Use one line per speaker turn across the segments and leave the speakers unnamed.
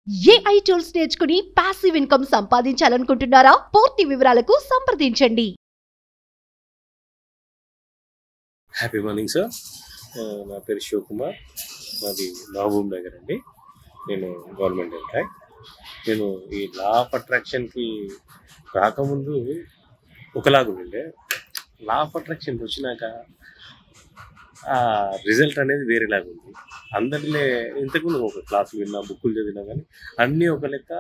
AI tools నేర్చుకుని passive income సంపాదించాలనుకుంటున్నారా? పూర్తి వివరాలకు సంప్రదించండి.
Happy morning sir. నా పేరు శివకుమార్, నాది మహబూబ్ నగర్ అండి. నేను గవర్నమెంట్ ఎంప్లాయ్. నేను ఈ లా ఆఫ్ అట్రాక్షన్కి రాకముందు ఒకలాగా ఉండే, లా ఆఫ్ అట్రాక్షన్ వచ్చినాక ఆ రిజల్ట్ అనేది వేరేలాగా ఉంది. అందరిలో ఇంతకుముందు ఒక క్లాసులు విన్నా, బుక్కులు చదివినా, కానీ అన్నీ ఒక లెక్క,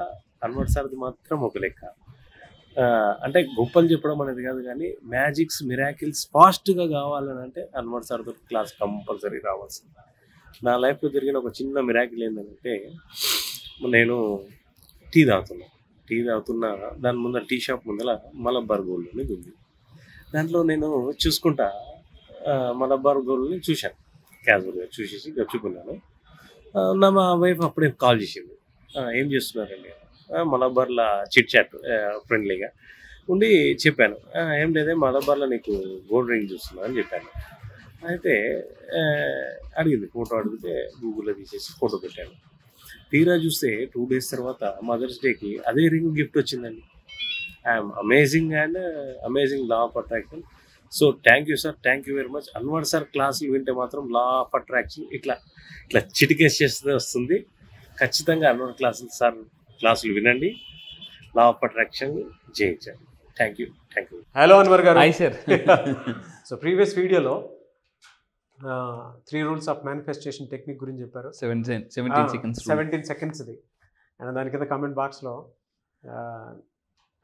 అన్వర్డ్ సార్ది మాత్రం ఒక లెక్క. అంటే గొప్పలు చెప్పడం అనేది కాదు, కానీ మ్యాజిక్స్, మిరాకిల్స్ ఫాస్ట్గా కావాలని అంటే అన్వర్డ్ సార్తో క్లాస్ కంపల్సరీ రావాల్సింది. నా లైఫ్లో జరిగిన ఒక చిన్న మిరాకిల్ ఏంటంటే, నేను టీ తాగుతున్నా దాని ముందర టీ షాప్ ముందర మలబార్ గోల్డ్ అనేది ఉంది. దాంట్లో నేను చూసుకుంటా మలబార్ గోల్డ్ని చూశాను, క్యాజువల్గా చూసేసి గచ్చుకున్నాను. మా వైఫ్ అప్పుడే కాల్ చేసింది, ఏం చేస్తున్నారండి? మలబార్లో చిట్ చాట్ ఫ్రెండ్లీగా ఉండి చెప్పాను, ఏం లేదే మలబార్లో నీకు గోల్డ్ రింగ్ చూస్తున్నా అని చెప్పాను. అయితే అడిగింది, ఫోటో అడిగితే గూగుల్లో తీసేసి ఫోటో పెట్టాను. తీరా చూస్తే 2 days తర్వాత మదర్స్ డేకి అదే రింగ్ గిఫ్ట్ వచ్చిందండి. I'm amazing law of attraction. So thank you sir, thank you very much. Onward sir క్లాసులు వింటే మాత్రం లా ఆఫ్ అట్రాక్షన్ ఇట్లా చిటికేసి చేస్తే వస్తుంది. ఖచ్చితంగా అన్వర్డ్ క్లాసులు వినండి, లా ఆఫ్ అట్రాక్షన్ జయించండి. Thank you.
హలో అన్వర్ గారు.
Hi sir.
సో ప్రీవియస్ వీడియోలో 3 rules ఆఫ్ మేనిఫెస్టేషన్ టెక్నిక్ గురించి చెప్పారు. 17 seconds ఇది. అండ్ దాని కింద కామెంట్ బాక్స్లో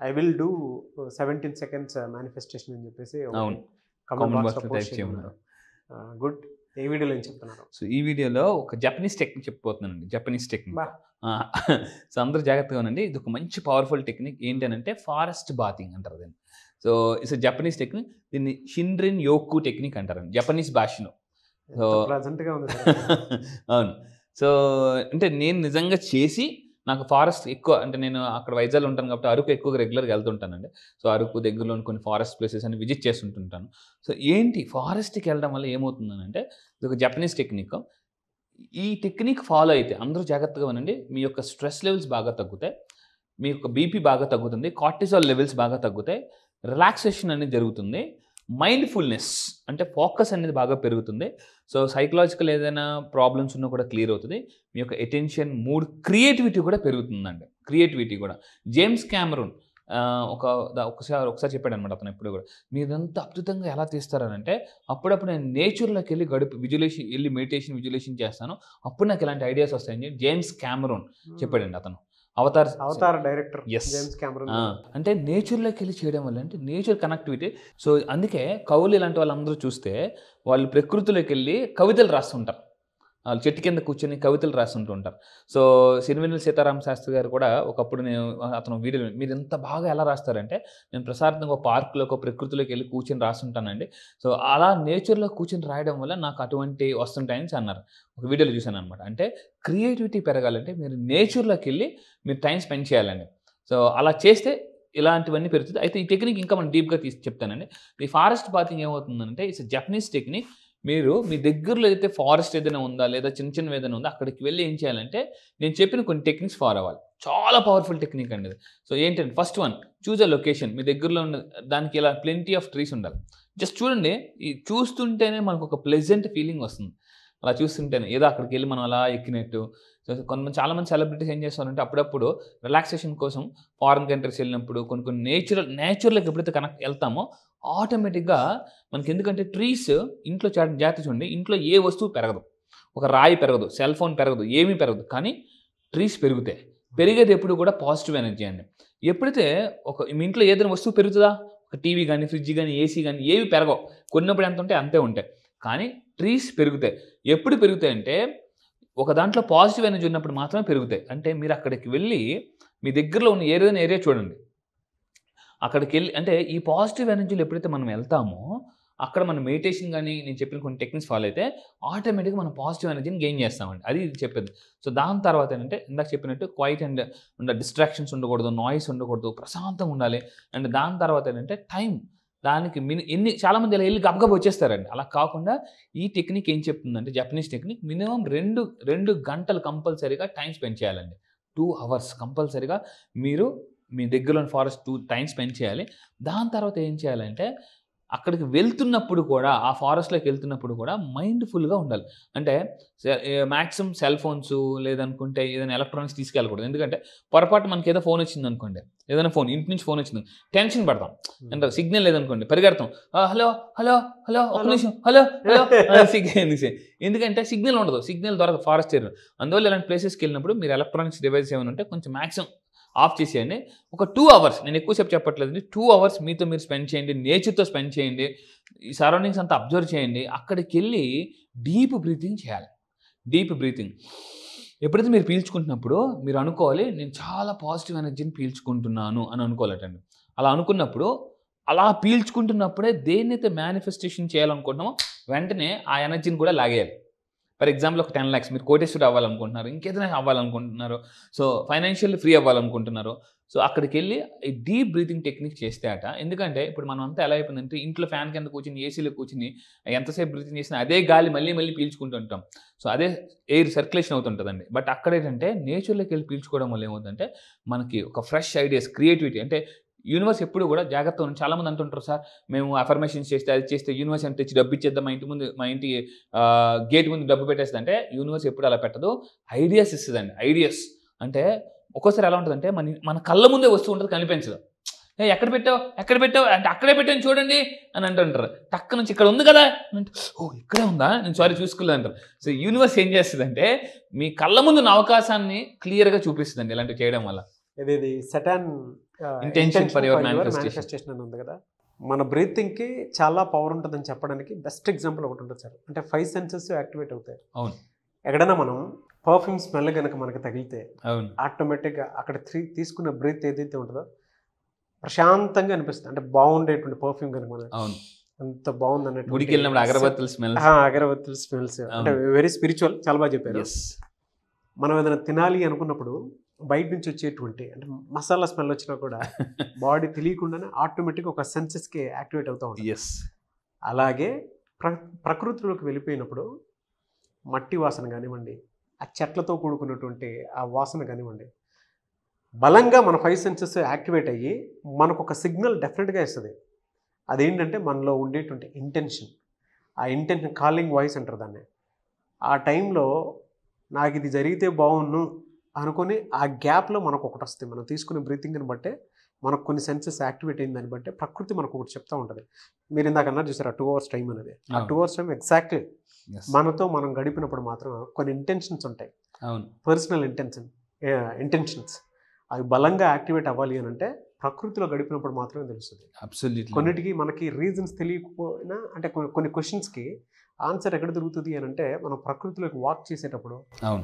I will do 17 seconds manifestation అని చెప్పేసి కామెంట్ బాక్స్లో పోస్ట్ చేయమన్నారు. గుడ్. ఈ వీడియోలో ఏం చెప్తున్నారు?
సో ఈ వీడియోలో ఒక జపనీస్ టెక్నిక్ చెప్పబోతున్నానండి. Japanese technique. సో అందరూ జాగ్రత్తగా ఉండండి. ఇది ఒక మంచి పవర్ఫుల్ టెక్నిక్. ఏంటంటే ఫారెస్ట్ బాతింగ్ అంటారు దీన్ని. So it's Japanese technique. దీన్ని షిన్రిన్ యోకు టెక్నిక్ అంటారండి జపనీస్ భాషలో. సో అవును. సో అంటే నేను నిజంగా చేసి నాకు ఫారెస్ట్ ఎక్కువ, అంటే నేను అక్కడ వైజాగ్లో ఉంటాను కాబట్టి అరకు ఎక్కువగా రెగ్యులర్గా వెళ్తుంటానండి. సో అరకు దగ్గరలో కొన్ని ఫారెస్ట్ ప్లేసెస్ అని విజిట్ చేస్తుంటుంటాను. సో ఏంటి ఫారెస్ట్కి వెళ్ళడం వల్ల ఏమవుతుందనంటే, ఇది ఒక జపనీస్ టెక్నిక్. ఈ టెక్నిక్ ఫాలో అయితే అందరూ జాగ్రత్తగా ఉండండి. మీ యొక్క స్ట్రెస్ లెవెల్స్ బాగా తగ్గుతాయి, మీ యొక్క బీపీ బాగా తగ్గుతుంది, కార్టిసాల్ లెవెల్స్ బాగా తగ్గుతాయి, రిలాక్సేషన్ అనేది జరుగుతుంది, మైండ్ఫుల్నెస్ అంటే ఫోకస్ అనేది బాగా పెరుగుతుంది. సో సైకలాజికల్ ఏదైనా ప్రాబ్లమ్స్ ఉన్నా కూడా క్లియర్ అవుతుంది. మీ యొక్క అటెన్షన్, మూడ్, క్రియేటివిటీ కూడా పెరుగుతుందండి. క్రియేటివిటీ కూడా జేమ్స్ క్యామరూన్ ఒకసారి చెప్పాడు అనమాట. అతను ఎప్పుడు కూడా మీరంతా అద్భుతంగా ఎలా తీస్తారనంటే, అప్పుడప్పుడు నేను నేచర్లోకి వెళ్ళి మెడిటేషన్ విజువలేషన్ చేస్తాను, అప్పుడు నాకు ఇలాంటి ఐడియాస్ వస్తాయని జేమ్స్ క్యామరూన్ చెప్పాడండి. అతను అవతార్ డైరెక్టర్ జేమ్స్ క్యామరూన్. అంటే నేచర్లోకి వెళ్ళి చేయడం వల్ల అంటే నేచర్ కనెక్టివిటీ. సో అందుకే కవులు ఇలాంటి వాళ్ళందరూ చూస్తే వాళ్ళు ప్రకృతిలోకి వెళ్ళి కవితలు రాస్తుంటారు. వాళ్ళు చెట్టు కింద కూర్చొని కవితలు రాస్తుంటూ ఉంటారు. సో సిరివెన్నెల సీతారామ శాస్త్రి గారు కూడా ఒకప్పుడు అతను వీడియోలో, మీరు ఎంత బాగా ఎలా రాస్తారంటే, నేను ప్రశాంతంగా ఒక పార్కులో ఒక ప్రకృతిలోకి వెళ్ళి కూర్చొని రాస్తుంటానండి. సో అలా నేచర్లో కూర్చొని రాయడం వల్ల నాకు అటువంటి వస్తుంటాయని అన్నారు. ఒక వీడియోలో చూశాను అనమాట. అంటే క్రియేటివిటీ పెరగాలంటే మీరు నేచర్లోకి వెళ్ళి మీరు టైం స్పెండ్ చేయాలండి. సో అలా చేస్తే ఇలాంటివన్నీ పెరుగుతుంది. అయితే ఈ టెక్నిక్ ఇంకా మనం డీప్గా చెప్తానండి. ఈ ఫారెస్ట్ బాతింగ్ ఏమవుతుందంటే, ఇట్స్ జపనీస్ టెక్నిక్. మీరు మీ దగ్గరలో అయితే ఫారెస్ట్ ఏదైనా ఉందా, లేదా చిన్న ఏదైనా ఉందా, అక్కడికి వెళ్ళి ఏం చేయాలంటే నేను చెప్పిన కొన్ని టెక్నిక్స్ ఫాలో అవ్వాలి. చాలా పవర్ఫుల్ టెక్నిక్ అండి ఇది. సో ఏంటంటే, first one, choose a location. మీ దగ్గరలో ఉన్న దానికి ఇలా ప్లెంటీ ఆఫ్ ట్రీస్ ఉండాలి. జస్ట్ చూడండి, ఈ చూస్తుంటేనే మనకు ఒక ప్లెజెంట్ ఫీలింగ్ వస్తుంది. అలా చూస్తుంటేనే ఏదో అక్కడికి వెళ్ళి మనం అలా ఎక్కినట్టు. సో చాలామంది సెలబ్రిటీస్ ఏం చేస్తారంటే, అప్పుడప్పుడు రిలాక్సేషన్ కోసం ఫారిన్ కంట్రీస్ వెళ్ళినప్పుడు కొన్ని నేచురల్కి ఎప్పుడైతే వెళ్తామో ఆటోమేటిక్గా మనకి, ఎందుకంటే ట్రీస్ ఇంట్లో జాగ్రత్త చూడండి, ఇంట్లో ఏ వస్తువు పెరగదు, ఒక రాయి పెరగదు, సెల్ ఫోన్ పెరగదు, ఏమీ పెరగదు, కానీ ట్రీస్ పెరుగుతాయి. పెరిగేది ఎప్పుడు కూడా పాజిటివ్ ఎనర్జీ అండి. ఎప్పుడైతే మీ ఇంట్లో ఏదైనా వస్తువు పెరుగుతుందా, ఒక టీవీ కానీ, ఫ్రిడ్జ్ కానీ, ఏసీ కానీ ఏవి పెరగవు. కొన్నప్పుడు ఎంత ఉంటే అంతే ఉంటాయి, కానీ ట్రీస్ పెరుగుతాయి. ఎప్పుడు పెరుగుతాయంటే, ఒక దాంట్లో పాజిటివ్ ఎనర్జీ ఉన్నప్పుడు మాత్రమే పెరుగుతాయి. అంటే మీరు అక్కడికి వెళ్ళి మీ దగ్గరలో ఉన్న ఏరియా చూడండి. అక్కడికి వెళ్ళి, అంటే ఈ పాజిటివ్ ఎనర్జీలు ఎప్పుడైతే మనం వెళ్తామో, అక్కడ మనం మెడిటేషన్ కానీ నేను చెప్పిన కొన్ని టెక్నిక్స్ ఫాలో అయితే ఆటోమేటిక్గా మనం పాజిటివ్ ఎనర్జీని గెయిన్ చేస్తామండి. అది చెప్పేది. సో దాని తర్వాత ఏంటంటే, ఇందాక చెప్పినట్టు క్వైట్ అండ్ డిస్ట్రాక్షన్స్ ఉండకూడదు, నాయిస్ ఉండకూడదు, ప్రశాంతంగా ఉండాలి. అండ్ దాని తర్వాత ఏంటంటే టైం, దానికి చాలామంది ఇలా వెళ్ళి గబగబ వచ్చేస్తారండి. అలా కాకుండా ఈ టెక్నిక్ ఏం చెప్తుందంటే, జపనీస్ టెక్నిక్, మినిమం 2 గంటలు కంపల్సరీగా టైం స్పెండ్ చేయాలండి. 2 hours కంపల్సరీగా మీరు మీ దగ్గరలోని ఫారెస్ట్ 2 టైం స్పెండ్ చేయాలి. దాని తర్వాత ఏం చేయాలంటే అక్కడికి వెళ్తున్నప్పుడు కూడా, ఆ ఫారెస్ట్లోకి వెళ్తున్నప్పుడు కూడా మైండ్ఫుల్గా ఉండాలి. అంటే మ్యాక్సిమం సెల్ ఫోన్స్ లేదనుకుంటే ఏదైనా ఎలక్ట్రానిక్స్ తీసుకెళ్ళకూడదు. ఎందుకంటే పొరపాటు మనకి ఏదో ఫోన్ వచ్చింది అనుకోండి, ఏదైనా ఫోన్ ఇంటి నుంచి ఫోన్ వచ్చింది, టెన్షన్ పడతాం. అంటే సిగ్నల్ లేదనుకోండి పరిగెడతాం, హలో హలో హలో ఒక నిమిషం హలో హలో ఎందుకంటే సిగ్నల్ ఉండదు, సిగ్నల్ దొరకదు ఫారెస్ట్ ఏరియా. అందువల్ల ఇలాంటి ప్లేసెస్కి వెళ్ళినప్పుడు మీరు ఎలక్ట్రానిక్స్ డివైస్ ఏమైనా ఉంటే కొంచెం మ్యాక్సిమం ఆఫ్ చేసేయండి. ఒక 2 hours, నేను ఎక్కువసేపు చెప్పట్లేదండి, 2 hours మీతో మీరు స్పెండ్ చేయండి, నేచర్తో స్పెండ్ చేయండి, ఈ సరౌండింగ్స్ అంతా అబ్జర్వ్ చేయండి. అక్కడికి వెళ్ళి డీప్ బ్రీతింగ్ చేయాలి. డీప్ బ్రీతింగ్ ఎప్పుడైతే మీరు పీల్చుకుంటున్నప్పుడు మీరు అనుకోవాలి, నేను చాలా పాజిటివ్ ఎనర్జీని పీల్చుకుంటున్నాను అని అనుకోవాలటండి. అలా అనుకున్నప్పుడు, అలా పీల్చుకుంటున్నప్పుడే దేన్నైతే మేనిఫెస్టేషన్ చేయాలనుకుంటున్నామో వెంటనే ఆ ఎనర్జీని కూడా లాగేయాలి. ఫర్ ఎగ్జాంపుల్ ఒక 10 lakhs మీరు కోటేశ్వరుడు అవ్వాలనుకుంటున్నారు, ఇంకేదైనా అవ్వాలనుకుంటున్నారు, సో ఫైనాన్షియల్లీ ఫ్రీ అవ్వాలనుకుంటున్నారు. సో అక్కడికి వెళ్ళి ఈ డీప్ బ్రీతింగ్ టెక్నిక్ చేస్తే ఎందుకంటే ఇప్పుడు మనం అంతా ఎలా అయిపోయిందంటే ఇంట్లో ఫ్యాన్ కింద కూర్చుని ఏసీలో కూర్చుని ఎంతసేపు బ్రీతింగ్ చేసినా అదే గాలి మళ్ళీ మళ్ళీ పీల్చుకుంటూ ఉంటాం. సో అదే ఎయిర్ సర్క్యులేషన్ అవుతుంటుందండి. బట్ అక్కడ ఏంటంటే నేచర్లోకి వెళ్ళి పీల్చుకోవడం వల్ల ఏమవుతుందంటే మనకి ఒక ఫ్రెష్ ఐడియాస్, క్రియేటివిటీ, అంటే యూనివర్స్ ఎప్పుడు కూడా జాగ్రత్తగా ఉంది. చాలామంది అంటుంటారు, సార్ మేము అఫర్మేషన్స్ చేస్తే అది చేస్తే యూనివర్స్ అని తెచ్చి డబ్బు ఇచ్చేద్దాం, మా ఇంటి గేట్ ముందు డబ్బు పెట్టేస్తుంది అంటే యూనివర్స్ ఎప్పుడు అలా పెట్టదు, ఐడియాస్ ఇస్తుందండి. ఐడియాస్ అంటే ఒక్కోసారి ఎలా ఉంటుందంటే మన కళ్ళ ముందే వస్తూ ఉంటుంది, కనిపించదు. ఎక్కడ పెట్టావు అంటే అక్కడే పెట్టాను చూడండి అని అంటుంటారు. టక్క నుంచి ఇక్కడ ఉంది కదా అంటే ఓ ఇక్కడే ఉందా, నేను సారీ చూసుకోలేదు అంటారు. సో యూనివర్స్ ఏం చేస్తుందంటే మీ కళ్ళ ముందు ఉన్న అవకాశాన్ని క్లియర్గా చూపిస్తుందండి ఇలాంటివి చేయడం వల్ల.
ఇది Seton
intention for your manifestation
అని ఉంది కదా. మన బ్రీతింగ్కి చాలా పవర్ ఉంటుందని చెప్పడానికి బెస్ట్ ఎగ్జాంపుల్ ఒకటి ఉంటుంది సార్. అంటే 5 senses యాక్టివేట్ అవుతాయి.
అవును.
ఎక్కడైనా మనం పర్ఫ్యూమ్ స్మెల్ కనుక మనకి తగిలితే
అవును
ఆటోమేటిక్గా అక్కడ తీసుకున్న బ్రీత్ ఏదైతే ఉంటుందో ప్రశాంతంగా అనిపిస్తుంది. అంటే బాగుండేటువంటి పర్ఫ్యూమ్ కనుక మనకి
అవును
అంత బాగుంది అన్నట్టు.
గుడికి వెళ్ళినప్పుడు అగరబత్తుల
స్మెల్స్ అంటే వెరీ స్పిరిచువల్, చాలా బాగా చెప్పారు. మనం ఏదైనా తినాలి అనుకున్నప్పుడు బయట నుంచి వచ్చేటువంటి అంటే మసాలా స్మెల్ వచ్చినా కూడా బాడీ తెలియకుండానే ఆటోమేటిక్గా ఒక సెన్సెస్కి యాక్టివేట్ అవుతూ ఉంటుంది. అలాగే ప్రకృతిలోకి వెళ్ళిపోయినప్పుడు మట్టి వాసన కానివ్వండి, ఆ చెట్లతో కూడుకున్నటువంటి ఆ వాసన కానివ్వండి, బలంగా మన 5 senses యాక్టివేట్ అయ్యి మనకు ఒక సిగ్నల్ డెఫినెట్గా ఇస్తుంది. అదేంటంటే మనలో ఉండేటువంటి ఇంటెన్షన్, ఆ ఇంటెన్షన్ కాలింగ్ వాయిస్ అంటారు దాన్ని. ఆ టైంలో నాకు ఇది జరిగితే బాగుండు అనుకొని ఆ గ్యాప్లో మనకు ఒకటి వస్తుంది. మనం తీసుకునే బ్రీతింగ్ని బట్టే మనకు కొన్ని సెన్సెస్ యాక్టివేట్ అయిందని బట్టే ప్రకృతి మనకు ఒకటి చెప్తూ ఉంటుంది. మీరు ఇందాక అన్నారు చూసారు ఆ 2 hours టైం అనేది. ఆ 2 hours టైం ఎగ్జాక్ట్లీ మనతో మనం గడిపినప్పుడు మాత్రం కొన్ని ఇంటెన్షన్స్ ఉంటాయి, పర్సనల్ ఇంటెన్షన్స్ అవి బలంగా యాక్టివేట్ అవ్వాలి అని అంటే ప్రకృతిలో గడిపినప్పుడు మాత్రమే తెలుస్తుంది. కొన్నిటికి మనకి రీజన్స్ తెలియకపోయినా అంటే కొన్ని క్వశ్చన్స్కి ఆన్సర్ ఎక్కడ దొరుకుతుంది అని అంటే మనం ప్రకృతిలోకి వాక్ చేసేటప్పుడు,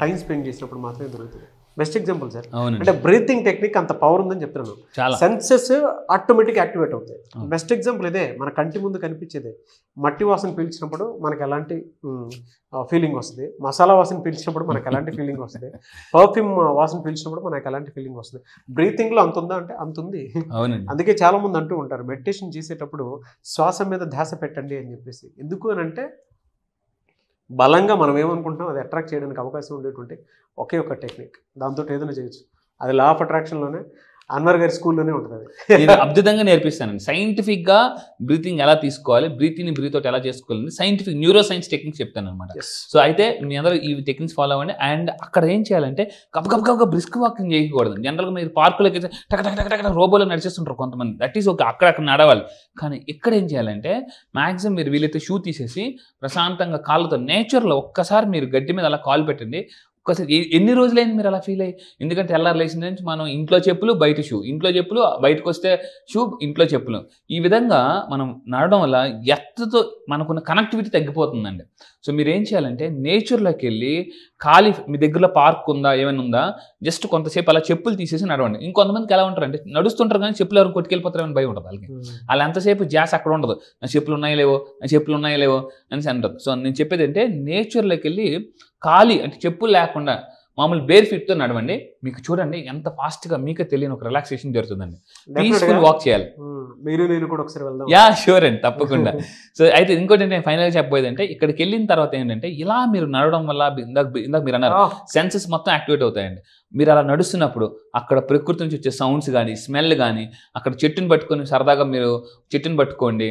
టైం స్పెండ్ చేసినప్పుడు మాత్రమే దొరుకుతుంది. Best example sir. అంటే బ్రీతింగ్ టెక్నిక్ అంత పవర్ ఉందని చెప్తున్నాను. సెన్సెస్ ఆటోమేటిక్ యాక్టివేట్ అవుతాయి. బెస్ట్ ఎగ్జాంపుల్ ఇదే, మన కంటి ముందు కనిపించేదే. మట్టి వాసన పీల్చినప్పుడు మనకి ఎలాంటి ఫీలింగ్ వస్తుంది, మసాలా వాసన పీల్చినప్పుడు మనకు ఎలాంటి ఫీలింగ్ వస్తుంది, పర్ఫ్యూమ్ వాసన పీల్చినప్పుడు మనకు ఎలాంటి ఫీలింగ్ వస్తుంది. బ్రీతింగ్లో అంత ఉందా అంటే అంత ఉంది. అందుకే చాలా మంది అంటూ ఉంటారు మెడిటేషన్ చేసేటప్పుడు శ్వాస మీద ధ్యాస పెట్టండి అని చెప్పేసి. ఎందుకు అని అంటే బలంగా మనం ఏమనుకుంటున్నాం అది అట్రాక్ట్ చేయడానికి అవకాశం ఉండేటువంటి ఒకే ఒక టెక్నిక్. దాంతో ఏదైనా చేయొచ్చు. అది లా ఆఫ్ అట్రాక్షన్లోనే అన్వర్ గారి స్కూల్లోనే ఉంటుంది.
నేను అద్భుతంగా నేర్పిస్తానండి. సైంటిఫిక్గా బ్రీతింగ్ ఎలా తీసుకోవాలి, బ్రీతింగ్ బ్రీత్ అవుట్ ఎలా చేసుకోవాలి, సైంటిఫిక్ న్యూరో సైన్స్ టెక్నిక్స్ చెప్తాను అనమాట. సో అయితే మీ అందరూ ఈ టెక్నిక్స్ ఫాలో అవ్వండి. అండ్ అక్కడ ఏం చేయాలంటే గబగబగా బ్రిస్క్ వాకింగ్ చేయకూడదు. జనరల్గా మీరు పార్కులకి టక టక టక టక రోబోలో నడిచేస్తుంటారు కొంతమంది, దట్ ఈస్ ఓకే, అక్కడ నడవాలి. కానీ ఇక్కడ ఏం చేయాలంటే మ్యాక్సిమం మీరు వీలైతే షూ తీసేసి ప్రశాంతంగా కాళ్ళతో నేచర్లో ఒక్కసారి మీరు గడ్డి మీద అలా కాలు పెట్టండి. ఒక్కసారి ఎన్ని రోజులైంది మీరు అలా ఫీల్ అయ్యి, ఎందుకంటే తెల్లారు లేచిన నుంచి మనం ఇంట్లో చెప్పులు బయట షూ, ఇంట్లో చెప్పులు బయటకు వస్తే షూ, ఇంట్లో చెప్పులు, ఈ విధంగా మనం నడవడం వల్ల ఎర్త్తో మనకున్న కనెక్టివిటీ తగ్గిపోతుందండి. సో మీరు ఏం చేయాలంటే నేచర్లోకి వెళ్ళి ఖాళీ మీ దగ్గరలో పార్క్ ఉందా ఏమైనా ఉందా జస్ట్ కొంతసేపు అలా చెప్పులు తీసేసి నడవండి. ఇంకొంతమందికి ఎలా ఉంటారు అంటే నడుస్తుంటారు కానీ చెప్పులు ఎవరు కొట్టుకెళ్ళిపోతారని భయం ఉంటుంది వాళ్ళకి. అలా ఎంతసేపు జాస్ అక్కడ ఉండదు, నా చెప్పులు ఉన్నాయో లేవో అని అంటారు. సో నేను చెప్పేది అంటే నేచర్లోకి వెళ్ళి ఖాళీ అంటే చెప్పులు లేకుండా మామూలు బేర్ ఫీట్తో నడవండి. మీకు చూడండి ఎంత ఫాస్ట్గా మీకే తెలియని ఒక రిలాక్సేషన్ జరుగుతుందండి. పీస్ఫుల్ వాక్ చేయాలి.
మీరు నేను కూడా ఒకసారి వెళ్దాం.
యా షూర్ అండి, తప్పకుండా. సో అయితే ఇంకోటి నేను ఫైనల్గా చెప్పబోయేది అంటే ఇక్కడికి వెళ్ళిన తర్వాత ఏంటంటే ఇలా మీరు నడవడం వల్ల ఇందాక మీరు అన్నారు సెన్సెస్ మొత్తం యాక్టివేట్ అవుతాయండి. మీరు అలా నడుస్తున్నప్పుడు అక్కడ ప్రకృతి నుంచి వచ్చే సౌండ్స్ కానీ స్మెల్ కానీ అక్కడ చెట్టుని పట్టుకొని సరదాగా మీరు చెట్టుని పట్టుకోండి,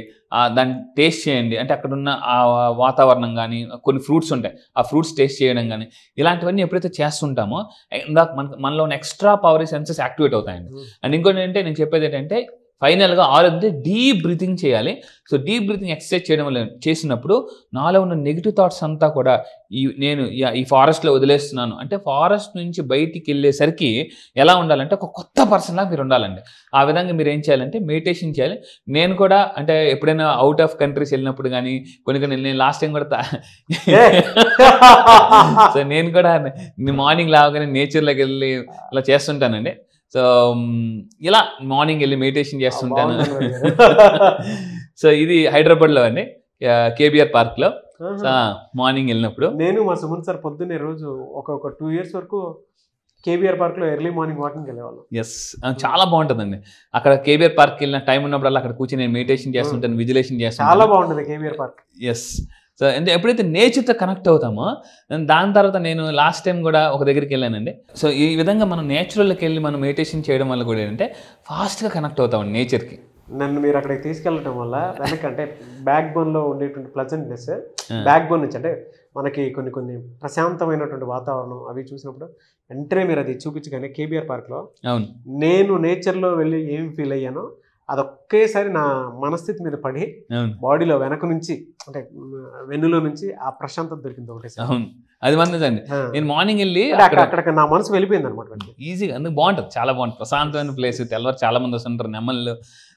దాన్ని టేస్ట్ చేయండి. అంటే అక్కడ ఉన్న ఆ వాతావరణం కానీ కొన్ని ఫ్రూట్స్ ఉంటాయి, ఆ ఫ్రూట్స్ టేస్ట్ చేయడం కానీ ఇలాంటివన్నీ ఎప్పుడైతే చేస్తుంటామో ఇందాక మనలో ఉన్న ఎక్స్ట్రా పవర్ సెన్సెస్ యాక్టివేట్ అవుతాయండి. అండ్ ఇంకోటి ఏంటంటే నేను చెప్పేది ఏంటంటే ఫైనల్గా ఆరోగ్య డీప్ బ్రీతింగ్ చేయాలి. సో డీప్ బ్రీతింగ్ ఎక్సర్సైజ్ చేయడం వల్ల చేసినప్పుడు నాలో ఉన్న నెగిటివ్ థాట్స్ అంతా కూడా నేను ఈ ఫారెస్ట్లో వదిలేస్తున్నాను అంటే ఫారెస్ట్ నుంచి బయటికి వెళ్ళేసరికి ఎలా ఉండాలంటే ఒక కొత్త పర్సన్లా మీరు ఉండాలండి. ఆ విధంగా మీరు ఏం చేయాలంటే మెడిటేషన్ చేయాలి. నేను కూడా అంటే ఎప్పుడైనా అవుట్ ఆఫ్ కంట్రీస్ వెళ్ళినప్పుడు కానీ కొన్ని నేను లాస్ట్ టైం కూడా సో నేను కూడా మార్నింగ్ లాగానే నేచర్లోకి వెళ్ళి ఇలా చేస్తుంటానండి. సో ఇలా మార్నింగ్ వెళ్ళి మెడిటేషన్ చేస్తుంటాను. సో ఇది హైదరాబాద్లో అండి, కేబీఆర్ పార్క్లో మార్నింగ్ వెళ్ళినప్పుడు.
నేను మా సుమన్ సార్ పొద్దున్నే రోజు ఒక 2 years వరకు కేబీఆర్ పార్క్లో ఎర్లీ మార్నింగ్ వాకింగ్ వెళ్ళేవాళ్ళం.
ఎస్, చాలా బాగుంటుందండి. అక్కడ కేబీఆర్ పార్క్ వెళ్ళిన టైం ఉన్నప్పుడల్లా అక్కడ కూర్చొని నేను మెడిటేషన్ చేస్తుంటాను, విజులేషన్ చేస్తాను.
చాలా బాగుంటుంది కేబీఆర్ పార్క్.
ఎస్. సో అంటే ఎప్పుడైతే నేచర్తో కనెక్ట్ అవుతామో దాని తర్వాత నేను లాస్ట్ టైం కూడా ఒక దగ్గరికి వెళ్ళానండి. సో ఈ విధంగా మనం నేచురల్కి వెళ్ళి మనం మెడిటేషన్ చేయడం వల్ల కూడా ఏంటంటే ఫాస్ట్గా కనెక్ట్ అవుతామండి నేచర్కి.
నన్ను మీరు అక్కడికి తీసుకెళ్ళటం వల్ల వెనకంటే బ్యాక్ బోన్లో ఉండేటువంటి ప్లజెంట్నెస్, బ్యాక్ బోన్ నుంచి అంటే మనకి కొన్ని ప్రశాంతమైనటువంటి వాతావరణం అవి చూసినప్పుడు వెంటనే మీరు అది చూపించగానే కేబీఆర్ పార్క్లో
అవును
నేను నేచర్లో వెళ్ళి ఏం ఫీల్ అయ్యానో అదొక్కేసారి నా మనస్థితి మీద పడి బాడీలో వెనక నుంచి అంటే వెన్నులో నుంచి ఆ ప్రశాంతత దొరికింది ఒకటేసారి.
అవును, అది మంచిదండి. నేను మార్నింగ్ వెళ్ళి
అక్కడ నా మనసు వెళ్ళిపోయింది అనమాట.
ఈజీగా అందుకు బాగుంటుంది, చాలా బాగుంటుంది, ప్రశాంతమైన ప్లేస్. తెల్లవారు చాలా మంది వస్తుంటారు నెమ్మలు.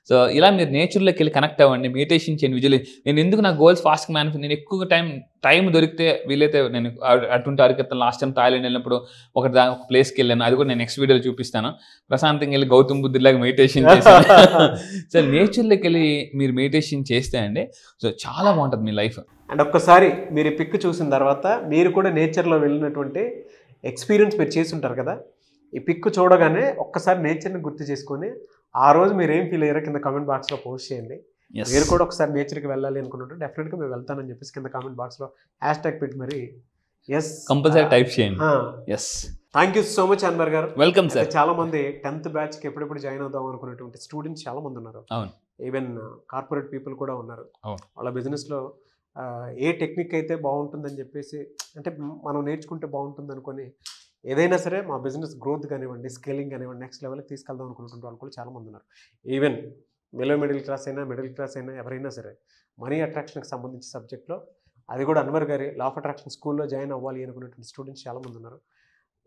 సో ఇలా మీరు నేచర్లోకి వెళ్ళి కనెక్ట్ అవ్వండి, మెడిటేషన్ చేయండి, విజువల్. నేను ఎందుకు నా గోల్స్ ఫాస్ట్గా నేను ఎక్కువ టైం దొరికితే వీలైతే నేను అటువంటి అరికెత్తాను. లాస్ట్ టైం థాయిలాండ్ వెళ్ళినప్పుడు ఒక ప్లేస్కి వెళ్ళాను, అది కూడా నేను నెక్స్ట్ వీడియోలో చూపిస్తాను. ప్రశాంతంగా వెళ్ళి గౌతమ్ బుద్ధులాగా మెడిటేషన్ చేశాను. సో నేచర్లోకి వెళ్ళి మీరు మెడిటేషన్ చేస్తే అండి సో చాలా బాగుంటుంది మీ లైఫ్.
అండ్ ఒక్కసారి మీరు ఈ పిక్ చూసిన తర్వాత మీరు కూడా నేచర్లో వెళ్ళినటువంటి ఎక్స్పీరియన్స్ మీరు చేసి ఉంటారు కదా, ఈ పిక్ చూడగానే ఒక్కసారి నేచర్ని గుర్తు చేసుకొని ఆ రోజు మీరు ఏం ఫీల్ అయ్యారో కింద కామెంట్ బాక్స్లో పోస్ట్ చేయండి. మీరు కూడా ఒకసారి నేచర్కి వెళ్ళాలి అనుకుంటుంటే డెఫినెట్గా మేము వెళ్తానని చెప్పేసి కింద కామెంట్ బాక్స్లో #, పెట్టి మరి ఎస్
కంపల్సరీ టైప్ చేయండి. Yes,
thank you so much Anwar గారు.
Welcome sir.
చాలా మంది 10th బ్యాచ్కి ఎప్పుడెప్పుడు జాయిన్ అవుదాం అనుకునేటువంటి స్టూడెంట్స్ చాలా మంది ఉన్నారు.
అవును,
ఈవెన్ కార్పొరేట్ పీపుల్ కూడా ఉన్నారు.
అవును,
వాళ్ళ బిజినెస్లో ఏ టెక్నిక్ అయితే బాగుంటుందని చెప్పేసి అంటే మనం నేర్చుకుంటే బాగుంటుంది అనుకొని ఏదైనా సరే మా బిజినెస్ గ్రోత్ కానివ్వండి, స్కేలింగ్ కానివ్వండి, నెక్స్ట్ లెవెల్కి తీసుకెళ్దాం అనుకుంటున్న వాళ్ళు కూడా చాలామంది ఉన్నారు. ఈవెన్ మిడిల్ క్లాస్ అయినా ఎవరైనా సరే మనీ అట్రాక్షన్కి సంబంధించిన సబ్జెక్ట్లో అది కూడా అన్వర్ గారి లా ఆఫ్ అట్రాక్షన్ స్కూల్లో జాయిన్ అవ్వాలి అనుకునేటువంటి స్టూడెంట్స్ చాలామంది ఉన్నారు.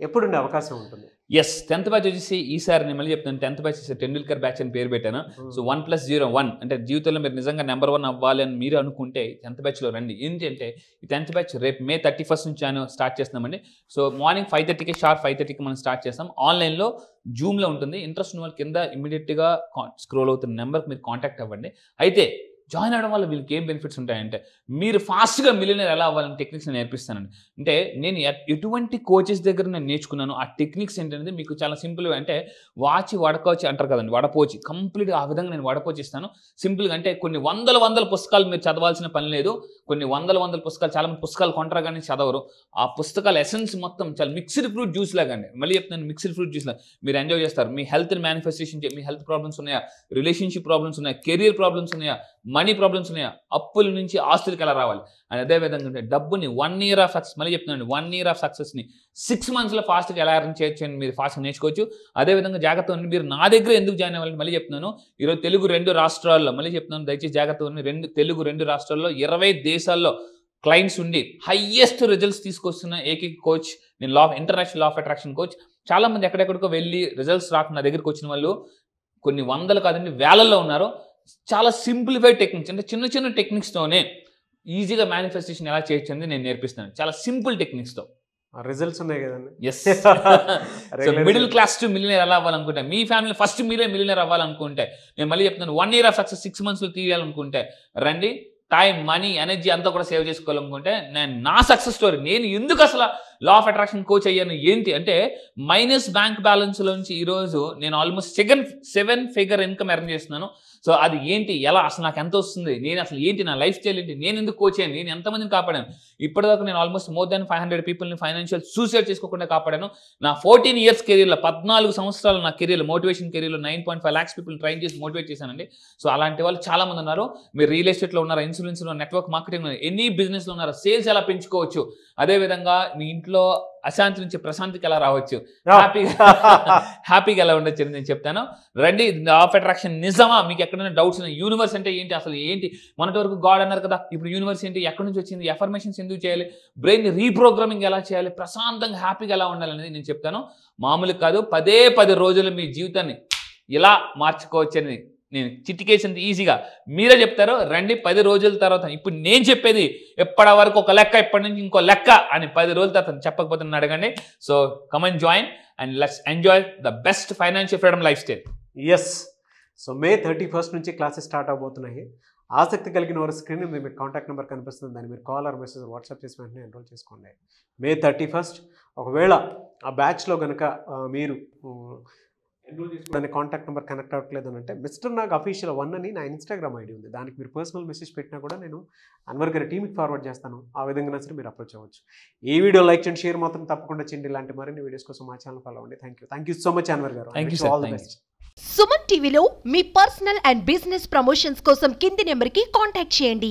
ఎప్పుడుండే అవకాశం ఉంటుంది?
ఎస్, 10th బ్యాచ్ వచ్చేసి ఈసారి నేను మళ్ళీ చెప్తాను, 10th బ్యాచ్ టెండూల్కర్ బ్యాచ్ అని పేరు పెట్టాను. సో 1+01 అంటే జీవితంలో మీరు నిజంగా నెంబర్ 1 అవ్వాలి అని మీరు అనుకుంటే 10th బ్యాచ్లో రండి. ఏంటంటే ఈ 10th బ్యాచ్ రేపు May 31 నుంచి స్టార్ట్ చేస్తున్నామండి. సో మార్నింగ్ 5:30కి షార్ప్ 5:30కి మనం స్టార్ట్ చేస్తాం. ఆన్లైన్లో జూమ్లో ఉంటుంది. ఇంట్రెస్ట్ ఉన్న వాళ్ళ కింద ఇమీడియట్గా స్క్రోల్ అవుతున్న నెంబర్కి మీరు కాంటాక్ట్ అవ్వండి. అయితే జాయిన్ అవ్వడం వల్ల వీళ్ళకి ఏం బెనిఫిట్స్ ఉంటాయంటే మీరు ఫాస్ట్గా మిలియనర్ ఎలా అవ్వాలని టెక్నిక్స్ నేను నేర్పిస్తానండి. అంటే నేను ఎటువంటి కోచెస్ దగ్గర నేను నేర్చుకున్నాను ఆ టెక్నిక్స్ ఏంటనేది మీకు చాలా సింపుల్గా అంటే వడకోచి అంటారు కదండి, వడపోచి కంప్లీట్గా ఆ విధంగా నేను వడపోచి ఇస్తాను. సింపుల్గా అంటే కొన్ని వందల పుస్తకాలు మీరు చదవాల్సిన పని లేదు. కొన్ని వందల పుస్తకాలు, చాలా మంది పుస్తకాలు కొంటారు కానీ చదవరు. ఆ పుస్తకాల ఎసెన్స్ మొత్తం చాలా మిక్స్డ్ ఫ్రూట్ జ్యూస్ లాగా అండి. మళ్ళీ చెప్తున్నాను, మిక్స్డ్ ఫ్రూట్ జ్యూస్ లాగా మీరు ఎంజాయ్ చేస్తారు. మీ హెల్త్ని మేనిఫెస్టేషన్ మీ హెల్త్ ప్రాబ్లమ్స్ ఉన్నాయా, రిలేషన్షిప్ ప్రాబ్లమ్స్ ఉన్నాయా, కెరియర్ ప్రాబ్లమ్స్ ఉన్నాయా, మనీ ప్రాబ్లమ్స్ ఉన్నాయా, అప్పుల నుంచి ఆస్తులకి ఎలా రావాలి అని అదేవిధంగా డబ్బుని 1 year ఆఫ్ సక్సెస్, మళ్ళీ చెప్తున్నాను 1 year ఆఫ్ సక్సెస్ని 6 monthsలో ఫాస్ట్గా ఎలా అరేంజ్ చేయొచ్చు అని మీరు ఫాస్ట్గా నేర్చుకోవచ్చు. అదేవిధంగా జాగ్రత్త ఉండి మీరు నా దగ్గర ఎందుకు జాయిన్ అవ్వాలని మళ్ళీ చెప్తున్నాను. ఈరోజు తెలుగు 2 రాష్ట్రాల్లో మళ్ళీ చెప్తున్నాను, దయచేసి జాగ్రత్త ఉండి తెలుగు 2 రాష్ట్రాల్లో 20 దేశాల్లో క్లయింట్స్ ఉండి హైయెస్ట్ రిజల్ట్స్ తీసుకొస్తున్న ఏకైక కోచ్ నేను. International law of attraction coach. చాలామంది ఎక్కడెక్కడికో వెళ్ళి రిజల్ట్స్ రాకుండా దగ్గరికి వచ్చిన వాళ్ళు కొన్ని వందలు కాదండి వేలల్లో ఉన్నారు. చాలా సింప్లిఫైడ్ టెక్నిక్స్ అంటే చిన్న టెక్నిక్స్తోనే ఈజీగా మేనిఫెస్టేషన్ ఎలా చేయొచ్చు అనేది నేను నేర్పిస్తాను. చాలా సింపుల్ టెక్నిక్స్తో
రిజల్ట్స్ ఉన్నాయి కదండి.
Yes, middle class to millionaire ఎలా అవ్వాలనుకుంటే, మీ ఫ్యామిలీ ఫస్ట్ మీరే మిలియనర్ అవ్వాలనుకుంటే, నేను మళ్ళీ చెప్తున్నాను 1 year ఆఫ్ సక్సెస్ 6 monthsలో తీయాలనుకుంటే రండి. టైం, మనీ, ఎనర్జీ అంతా కూడా సేవ్ చేసుకోవాలనుకుంటే నేను నా సక్సెస్ స్టోరీ, నేను ఎందుకు అసలు లా ఆఫ్ అట్రాక్షన్ కోచ్ అయ్యాను ఏంటి అంటే మైనస్ బ్యాంక్ బ్యాలెన్స్లోంచి ఈరోజు నేను ఆల్మోస్ట్ 7 figure ఇన్కమ్ ఎర్న్ చేస్తున్నాను. సో అది ఏంటి, ఎలా, అసలు నాకు ఎంత వస్తుంది, నేను అసలు ఏంటి, నా లైఫ్ స్టైల్ ఏంటి, నేను ఎందుకు కోచ్ అయ్యాను, నేను ఎంతమందిని కాపాడాను. ఇప్పటిదాకా నేను ఆల్మోస్ట్ మోర్ దాన్ 500 పీపుల్ని ఫైనాన్షియల్ సూసైడ్ చేసుకోకుండా కాపాడాను. నా 14 ఇయర్స్ కెరీర్లో 14 సంవత్సరాలు నా కెరీర్లో మోటివేషన్ కెరీర్లో 9.5 lakhs పీపుల్ ట్రైన్ చేసి మోటివేట్ చేశానండి. సో అలాంటి వాళ్ళు చాలా మంది ఉన్నారు. మీరు రియల్ ఎస్టేట్లో ఉన్నారా, ఇన్సూరెన్స్లో, నెట్వర్క్ మార్కెటింగ్, ఎనీ బిజినెస్లో ఉన్నారా, సేల్స్ ఎలా పెంచుకోవచ్చు, అదేవిధంగా మీ ఇంట్లో అశాంతి నుంచి ప్రశాంతికి ఎలా రావచ్చు, హ్యాపీగా ఎలా ఉండొచ్చు అని నేను చెప్తాను. రండి, లా ఆఫ్ అట్రాక్షన్ నిజమా, మీకు ఎక్కడైనా డౌట్స్ ఉన్నాయి, యూనివర్స్ అంటే ఏంటి, అసలు ఏంటి, మొన్నటి వరకు గాడ్ అన్నారు కదా, ఇప్పుడు యూనివర్స్ ఏంటి, ఎక్కడి నుంచి వచ్చింది, ఎఫర్మేషన్స్ ఎందుకు చేయాలి, బ్రెయిన్ రీప్రోగ్రామింగ్ ఎలా చేయాలి, ప్రశాంతంగా హ్యాపీగా ఎలా ఉండాలనేది నేను చెప్తాను. మామూలు కాదు, 10 రోజులు మీ జీవితాన్ని ఇలా మార్చుకోవచ్చని నేను చిటికేసింది ఈజీగా మీరే చెప్తారు. రండి, 10 రోజుల తర్వాత ఇప్పుడు నేను చెప్పేది ఎప్పటి వరకు ఒక లెక్క, ఎప్పటి నుంచి ఇంకో లెక్క అని 10 రోజుల తర్వాత చెప్పకపోతే నన్ను అడగండి. So come and join and let's enjoy the best financial freedom life style.
Yes. So May 31st నుంచి క్లాసెస్ స్టార్ట్ అవబోతున్నాయి. ఆసక్తి కలిగిన వారి స్క్రీన్ మీద మీకు కాంటాక్ట్ నెంబర్ కనిపిస్తుంది, దాన్ని మీరు కాల్ ఆర్ మెసేజ్ వాట్సాప్ చేసి వెంటనే ఎన్రోల్ చేసుకోండి. May 31st. ఒకవేళ ఆ బ్యాచ్లో కనుక మీరు ఎన్రోల్ చేసుకోవడానికి కాంటాక్ట్ నెంబర్ కనెక్ట్ అవ్వట్లేదు అని అంటే మిస్టర్ నాగ్ అఫీషియల్ 1 అని నా ఇన్స్టాగ్రామ్ ఐడి ఉంది, దానికి మీరు పర్సనల్ మెసేజ్ పెట్టినా కూడా నేను అన్వర్ గారి టీమ్కి ఫార్వర్డ్ చేస్తాను. ఆ విధంగా సరే మీరు అప్రోచ్ అవ్వచ్చు. ఈ వీడియో లైక్ చేయండి, షేర్ మాత్రం తప్పకుండా చేయండి. ఇలాంటి మరిన్ని వీడియోస్ కోసం మా ఛానల్ ఫాలో అవ్వండి. Thank you so much Anwar గారు. All the best.
సుమన్ టీవీలో మీ పర్సనల్ అండ్ బిజినెస్ ప్రమోషన్స్ కోసం కింది నెంబర్కి కాంటాక్ట్ చేయండి.